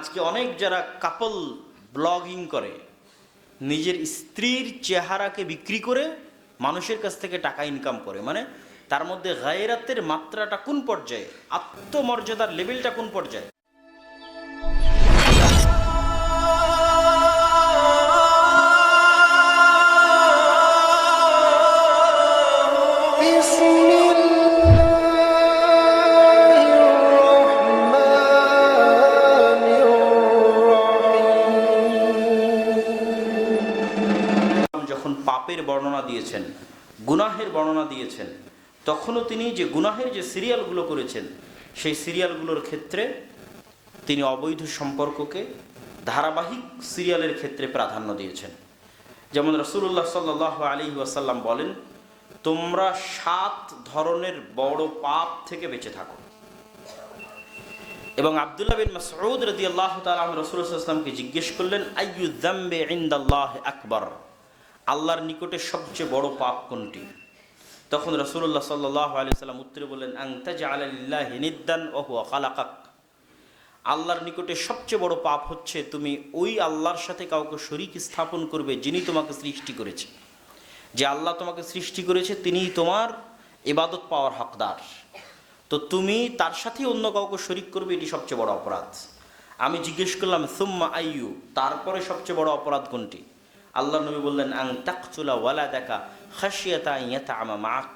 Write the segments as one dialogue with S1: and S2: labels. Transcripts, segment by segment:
S1: আজকে অনেক যারা কাপল ব্লগিং করে, নিজের স্ত্রীর চেহারাকে বিক্রি করে মানুষের কাছ থেকে টাকা ইনকাম করে, মানে তার মধ্যে গায়রাতের মাত্রাটা কোন পর্যায়ে, আত্মমর্যাদার লেভেলটা কোন পর্যায়ে। যখন পাপের বর্ণনা দিয়েছেন, গুনাহের বর্ণনা দিয়েছেন, তখনও তিনি যে গুনাহের যে সিরিয়ালগুলো করেছেন সেই সিরিয়ালগুলোর ক্ষেত্রে তিনি অবৈধ সম্পর্ককে ধারাবাহিক সিরিয়ালের ক্ষেত্রে প্রাধান্য দিয়েছেন। যেমন রাসূলুল্লাহ সাল্লাল্লাহু আলাইহি ওয়াসাল্লাম বলেন, তোমরা 7 ধরনের বড় পাপ থেকে বেঁচে থাকো। এবং আব্দুল্লাহ বিন মাসউদ রাদিয়াল্লাহু তাআলা রাসূলুল্লাহ সাল্লাল্লাহু আলাইহি ওয়াসাল্লামকে জিজ্ঞেস করলেন, আইয়ু যামবি ইনদাল্লাহি আকবার, আল্লাহর নিকটে সবচেয়ে বড় পাপ কোনটি? তখন রাসূলুল্লাহ সাল্লাল্লাহু আলাইহি ওয়াসাল্লাম উত্তরে বললেন, আন তাজআলা লিল্লাহি নিদ্দান ওয়া হুয়া খালাকাক, আল্লাহর নিকটে সবচেয়ে বড় পাপ হচ্ছে তুমি ওই আল্লাহর সাথে কাউকে শরীক স্থাপন করবে যিনি তোমাকে সৃষ্টি করেছে। যে আল্লাহ তোমাকে সৃষ্টি করেছে তিনিই তোমার ইবাদত পাওয়ার হকদার, তো তুমি তার সাথে অন্য কাউকে শরীক করবে, এটি সবচেয়ে বড় অপরাধ। আমি জিজ্ঞেস করলাম, সুম্মা আইয়ু, তারপরে সবচেয়ে বড় অপরাধ কোনটি? আল্লাহ নবী বললেন, আন তাকতুলা ওয়ালাদাকা খাশিয়াতা আন ইয়াতআমা মাআক,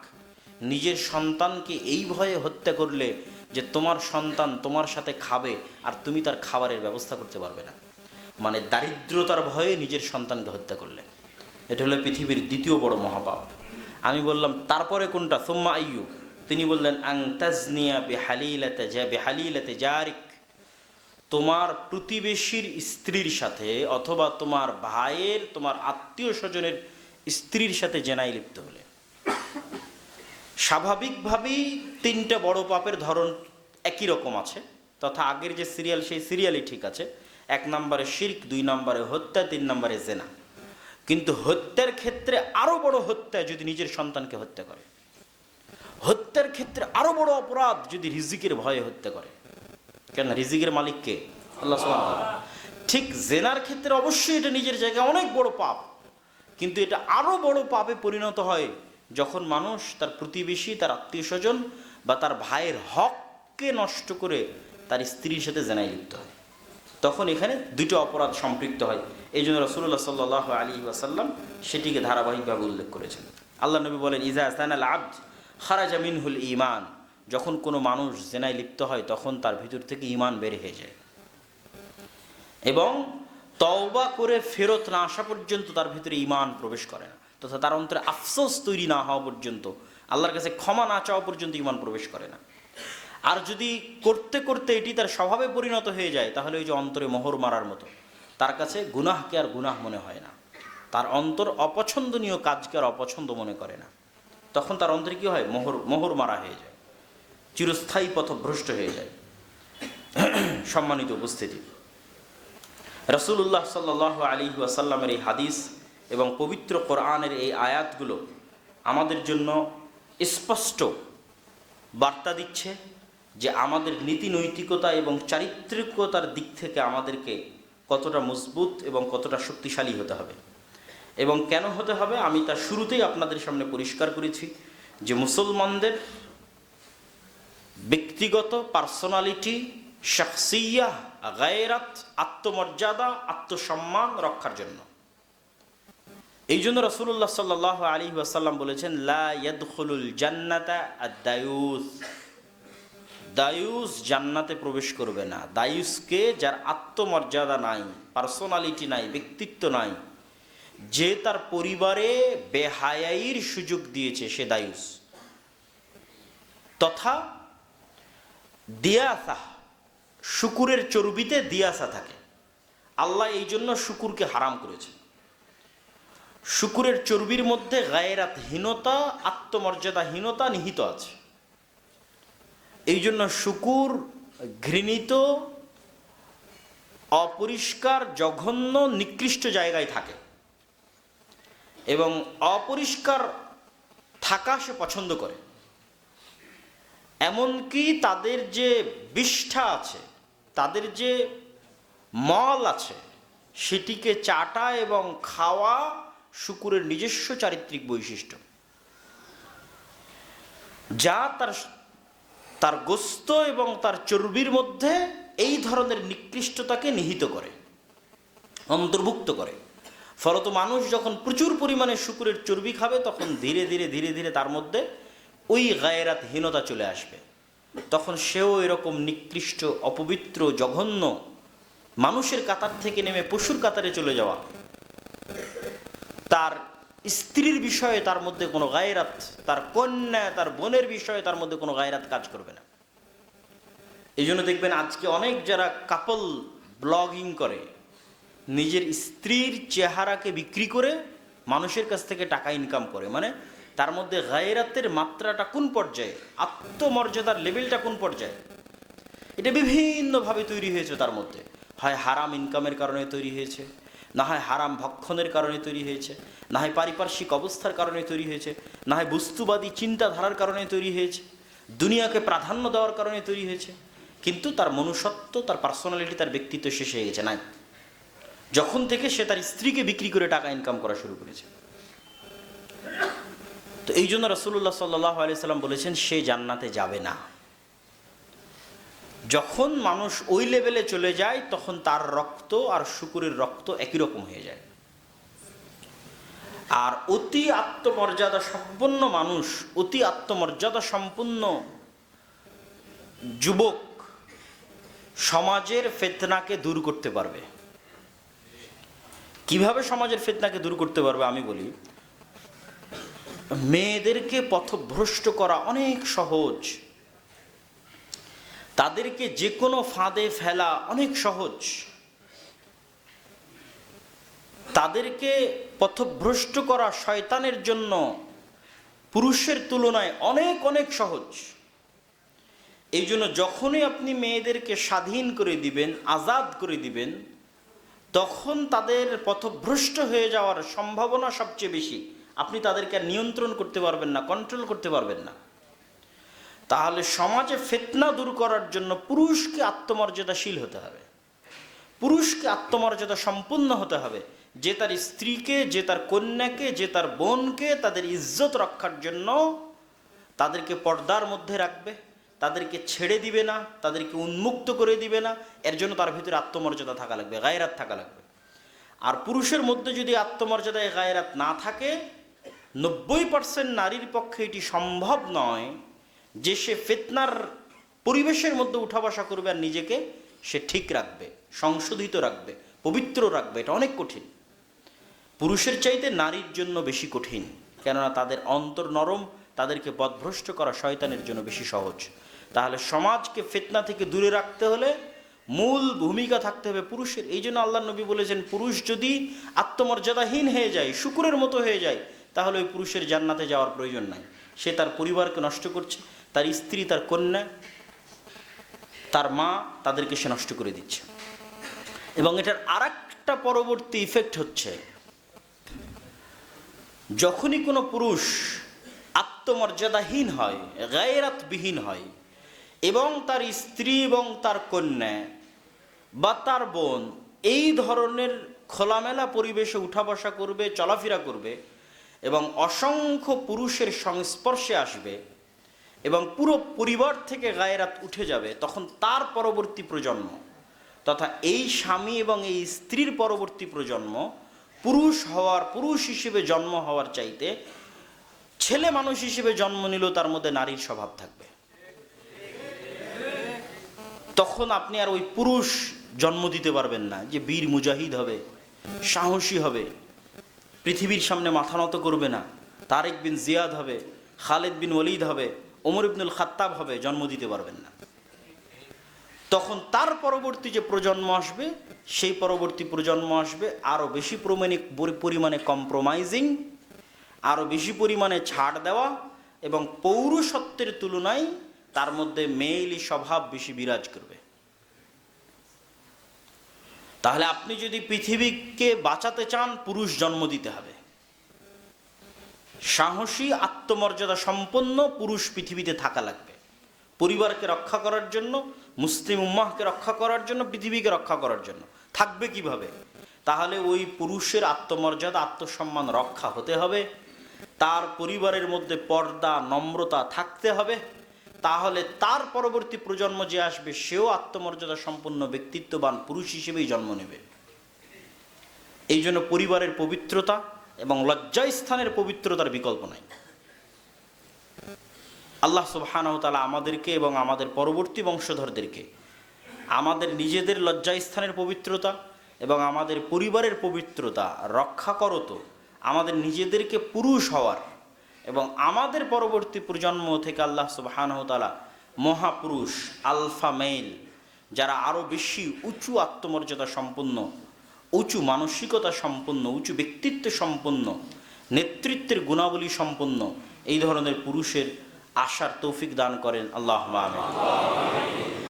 S1: নিজের সন্তানকে এই ভয়ে হত্যা করলে যে তোমার সন্তান তোমার সাথে খাবে আর তুমি তার খাবারের ব্যবস্থা করতে পারবে না, মানে দারিদ্রতার ভয়ে নিজের সন্তানকে হত্যা করলে। এটা হলো পৃথিবীর দ্বিতীয় বড় মহাপাপ। আমি বললাম, তারপরে কোনটা? সুম্মা আইয়ু, তিনি বললেন, আন তাজনিয়া বিহালিলাতি জারিক, তোমার প্রতিবেশীর স্ত্রীর সাথে অথবা তোমার ভাইয়ের, তোমার আত্মীয় স্বজনের স্ত্রীর সাথে জেনায় লিপ্ত হলে। স্বাভাবিকভাবেই 3টা বড় পাপের ধরন একই রকম আছে, তথা আগের যে সিরিয়াল সেই সিরিয়ালই ঠিক আছে। 1 নম্বরে শিরক, 2 নম্বরে হত্যা, 3 নম্বরে জেনা। কিন্তু হত্যার ক্ষেত্রে আরো বড় হত্যা যদি নিজের সন্তানকে হত্যা করে, হত্যার ক্ষেত্রে আরো বড় অপরাধ যদি রিজিকের ভয়ে হত্যা করে। কেন? রিজিকের মালিক কে? আল্লাহ সুবহানাহু ওয়া তাআলা। ঠিক জেনার ক্ষেত্রে অবশ্যই এটা নিজের জায়গায় অনেক বড় পাপ, কিন্তু এটা আরো বড় পাপে পরিণত হয় যখন মানুষ তার প্রতিবেশী, তার আত্মীয় স্বজন বা তার ভাইয়ের হককে নষ্ট করে তার স্ত্রীর সাথে জেনায় লিপ্ত হয়। তখন এখানে 2টো অপরাধ সম্পৃক্ত হয়। এই জন্য রাসূলুল্লাহ সাল্লাল্লাহু আলাইহি ওয়াসাল্লাম সেটিকে ধারাবাহিকভাবে উল্লেখ করেছেন। আল্লাহ নবী বলেন, ইজা সানাল আবদ খারাজা মিনহুল ঈমান, যখন কোনো মানুষ জেনায় লিপ্ত হয় তখন তার ভিতর থেকে ঈমান বের হয়ে যায়, এবং তওবা করে ফেরত না আসা পর্যন্ত তার ভিতরে ঈমান প্রবেশ করে না, তথা তার অন্তরে আফসোস তৈরি না হওয়া পর্যন্ত, আল্লাহর কাছে ক্ষমা না চাওয়া পর্যন্ত ঈমান প্রবেশ করে না। আর যদি করতে করতে এটি তার স্বভাবে পরিণত হয়ে যায়, তাহলে ওই যে অন্তরে মোহর মারার মতো, তার কাছে গুনাহকে আর গুনাহ মনে হয় না, তার অন্তর অপছন্দনীয় কাজকে আর অপছন্দ মনে করে না। তখন তার অন্তরে কি হয়? মোহর মারা হয়ে যায়, চিরস্থায়ী পথভ্রষ্ট হয়ে যায়। সম্মানিত উপস্থিতি, রাসূলুল্লাহ সাল্লাল্লাহু আলাইহি ওয়াসাল্লামের এই হাদিস এবং পবিত্র কোরআনের এই আয়াতগুলো আমাদের জন্য স্পষ্ট বার্তা দিচ্ছে যে আমাদের নীতি নৈতিকতা এবং চারিত্রিকতার দিক থেকে আমাদেরকে কতটা মজবুত এবং কতটা শক্তিশালী হতে হবে। এবং কেন হতে হবে আমি তা শুরুতেই আপনাদের সামনে পরিষ্কার করেছি, যে মুসলমানদের ব্যক্তিগত পার্সোনালিটি, শাখসিয়াহ, গায়রাত, আত্মমর্যাদা, আত্মসম্মান রক্ষার জন্য। এই জন্য রাসূলুল্লাহ সাল্লাল্লাহু আলাইহি ওয়াসাল্লাম বলেছেন, লা ইয়াদখুলুল জান্নাতা আদ-দায়ুস, দায়ুস জান্নাতে প্রবেশ করবে না। দায়ুসকে, যার আত্মমর্যাদা নাই, পার্সোনালিটি নাই, ব্যক্তিত্ব নাই, যে তার পরিবারে বেহায়াইর সুযোগ দিয়েছে, সে দায়ুস। তথা দিয়াসা, শুকুরের চর্বিতে দিয়াসা থাকে। আল্লাহ এই জন্য শুকুরকে হারাম করেছে। শুকুরের চর্বির মধ্যে গায়রাতহীনতা, আত্মমর্যাদাহীনতা নিহিত আছে। এই জন্য শুকুর ঘৃণিত, অপরিষ্কার, জঘন্য, নিকৃষ্ট জায়গায় থাকে, এবং অপরিষ্কার থাকা সে পছন্দ করে। এমনকি তাদের যে বিষ্ঠা আছে, তাদের যে মল আছে, সেটিকে চাটা এবং খাওয়া শূকরের নিজস্ব চারিত্রিক বৈশিষ্ট্য, যা তার গোস্ত এবং তার চর্বির মধ্যে এই ধরনের নিকৃষ্টতাকে নিহিত করে, অন্তর্ভুক্ত করে। ফলত মানুষ যখন প্রচুর পরিমাণে শূকরের চর্বি খাবে, তখন ধীরে ধীরে ধীরে ধীরে তার মধ্যে ওই গায়রাতহীনতা চলে আসবে। তখন সেও এরকম নিকৃষ্ট, অপবিত্র, জঘন্য, মানুষের কাতার থেকে নেমে পশুর কাতারে চলে যাওয়া, তার স্ত্রীর বিষয়ে তার মধ্যে কোনো গায়রাত, তার কন্যা, তার বোনের বিষয়ে তার মধ্যে কোনো গায়রাত কাজ করবে না। এই জন্য দেখবেন আজকে অনেক যারা কাপল ব্লগিং করে, নিজের স্ত্রীর চেহারাকে বিক্রি করে মানুষের কাছ থেকে টাকা ইনকাম করে, মানে তার মধ্যে গায়রাতের মাত্রাটা কোন পর্যায়ে, আত্মমর্যাদার লেভেলটা কোন পর্যায়ে, এটা বিভিন্নভাবে তৈরি হয়েছে। তার মধ্যে হয় হারাম ইনকামের কারণে তৈরি হয়েছে, না হয় হারাম ভক্ষণের কারণে তৈরি হয়েছে, না হয় পারিপার্শ্বিক অবস্থার কারণে তৈরি হয়েছে, না হয় বস্তুবাদী চিন্তাধারার কারণে তৈরি হয়েছে, দুনিয়াকে প্রাধান্য দেওয়ার কারণে তৈরি হয়েছে। কিন্তু তার মনুষ্যত্ব, তার পার্সোনালিটি, তার ব্যক্তিত্ব শেষ হয়ে গেছে নাই, যখন থেকে সে তার স্ত্রীকে বিক্রি করে টাকা ইনকাম করা শুরু করেছে। তো এই জন্য রাসূলুল্লাহ সাল্লাল্লাহু আলাইহি সাল্লাম বলেছেন, সে জান্নাতে যাবে না। যখন মানুষ ওই লেভেলে চলে যায়, তখন তার রক্ত আর শূকরের রক্ত একই রকম হয়ে যায়। আর অতি আত্মমর্যাদা সম্পন্ন মানুষ, অতি আত্মমর্যাদা সম্পন্ন যুবক সমাজের ফিতনাকে দূর করতে পারবে। কিভাবে সমাজের ফিতনাকে দূর করতে পারবে আমি বলি, মেয়েদেরকে পথভ্রষ্ট করা অনেক সহজ, তাদেরকে যে কোনো ফাঁদে ফেলা অনেক সহজ, তাদেরকে পথভ্রষ্ট করা শয়তানের জন্য পুরুষের তুলনায় অনেক অনেক সহজ। এই জন্য যখনই আপনি মেয়েদেরকে স্বাধীন করে দিবেন, আজাদ করে দিবেন, তখন তাদের পথভ্রষ্ট হয়ে যাওয়ার সম্ভাবনা সবচেয়ে বেশি। আপনি তাদেরকে নিয়ন্ত্রণ করতে পারবেন না, কন্ট্রোল করতে পারবেন না। তাহলে সমাজে ফিতনা দূর করার জন্য পুরুষকে আত্মমর্যাদাশীল হতে হবে, পুরুষকে আত্মমর্যাদা সম্পন্ন হতে হবে, যে তার স্ত্রীকে, যে তার কন্যাকে, যে তার বোনকে তাদের ইজ্জত রক্ষার জন্য তাদেরকে পর্দার মধ্যে রাখবে, তাদেরকে ছেড়ে দিবে না, তাদেরকে উন্মুক্ত করে দিবে না। এর জন্য তার ভিতরে আত্মমর্যাদা থাকা লাগবে, গায়রাত থাকা লাগবে। আর পুরুষের মধ্যে যদি আত্মমর্যাদায় গায়রাত না থাকে, 90% নারীর পক্ষে এটি সম্ভব নয় যে সে ফিতনার পরিবেশের মধ্যে উঠা বসা করবে আর নিজেকে সে ঠিক রাখবে, সংশোধিত রাখবে, পবিত্র রাখবে। এটা অনেক কঠিন, পুরুষের চাইতে নারীর জন্য বেশি কঠিন, কেননা তাদের অন্তর নরম, তাদেরকে পথভ্রষ্ট করা শয়তানের জন্য বেশি সহজ। তাহলে সমাজকে ফিতনা থেকে দূরে রাখতে হলে মূল ভূমিকা থাকতে হবে পুরুষের। এই জন্য আল্লাহ নবী বলেছেন, পুরুষ যদি আত্মমর্যাদাহীন হয়ে যায়, শূকরের মতো হয়ে যায়, তাহলে ওই পুরুষের জান্নাতে যাওয়ার প্রয়োজন নাই। সে তার পরিবারকে নষ্ট করছে, তার স্ত্রী, তার কন্যা, তার মা, তাদেরকে সে নষ্ট করে দিচ্ছে। এবং এটার আরেকটা পরবর্তী ইফেক্ট হচ্ছে, যখনই কোনো পুরুষ আত্মমর্যাদাহীন হয়, গায়রাতবিহীন হয়, এবং তার স্ত্রী এবং তার কন্যা বা তার বোন এই ধরনের খোলামেলা পরিবেশে উঠা বসা করবে, চলাফেরা করবে, এবং অসংখ্য পুরুষের সংস্পর্শে আসবে, এবং পুরো পরিবার থেকে গায়রাত উঠে যাবে, তখন তার পরবর্তী প্রজন্ম তথা এই স্বামী এবং এই স্ত্রীর পরবর্তী প্রজন্ম পুরুষ হিসেবে জন্ম হওয়ার চাইতে ছেলে মানুষ হিসেবে জন্ম নিলেও তার মধ্যে নারীর স্বভাব থাকবে। তখন আপনি আর ওই পুরুষ জন্ম দিতে পারবেন না যে বীর মুজাহিদ হবে, সাহসী হবে, পৃথিবীর সামনে মাথা নত করবে না, তারেক বিন জিয়াদ হবে, খালেদ বিন ওয়ালিদ হবে, ওমর ইবনুল খাত্তাব হবে, জন্ম দিতে পারবেন না। তখন তার পরবর্তী যে প্রজন্ম আসবে, সেই পরবর্তী প্রজন্ম আসবে আরও বেশি পরিমাণে কম্প্রোমাইজিং, আরও বেশি পরিমাণে ছাড় দেওয়া, এবং পৌরুষত্বের তুলনায় তার মধ্যে মেয়েলি স্বভাব বেশি বিরাজ করবে। তাহলে আপনি যদি পৃথিবীকে বাঁচাতে চান, পুরুষ জন্ম দিতে হবে। সাহসী, আত্মমর্যাদা সম্পন্ন পুরুষ পৃথিবীতে থাকা লাগবে, পরিবারকে রক্ষা করার জন্য, মুসলিম উম্মাহকে রক্ষা করার জন্য, পৃথিবীকে রক্ষা করার জন্য। থাকবে কিভাবে? তাহলে ওই পুরুষের আত্মমর্যাদা আত্মসম্মান রক্ষা হতে হবে, তার পরিবারের মধ্যে পর্দা নম্রতা থাকতে হবে, তাহলে তার পরবর্তী প্রজন্ম যে আসবে সেও আত্মমর্যাদা সম্পন্ন ব্যক্তিত্ববান পুরুষ হিসেবেই জন্ম নেবে। এই জন্য পরিবারের পবিত্রতা এবং লজ্জাস্থানের পবিত্রতার বিকল্প নাই। আল্লাহ সুবহানাহু ওয়া তাআলা আমাদেরকে এবং আমাদের পরবর্তী বংশধরদেরকে আমাদের নিজেদের লজ্জাস্থানের পবিত্রতা এবং আমাদের পরিবারের পবিত্রতা রক্ষা করত, আমাদের নিজেদেরকে পুরুষ হওয়ার এবং আমাদের পরবর্তী প্রজন্ম থেকে আল্লাহ সুবহানাহু ওয়া তাআলা মহাপুরুষ আলফা মেল, যারা আরও বেশি উঁচু আত্মমর্যাদা সম্পন্ন, উঁচু মানসিকতা সম্পন্ন, উঁচু ব্যক্তিত্ব সম্পন্ন, নেতৃত্বের গুণাবলী সম্পন্ন এই ধরনের পুরুষের আশার তৌফিক দান করেন। আল্লাহুম্মা আমিন।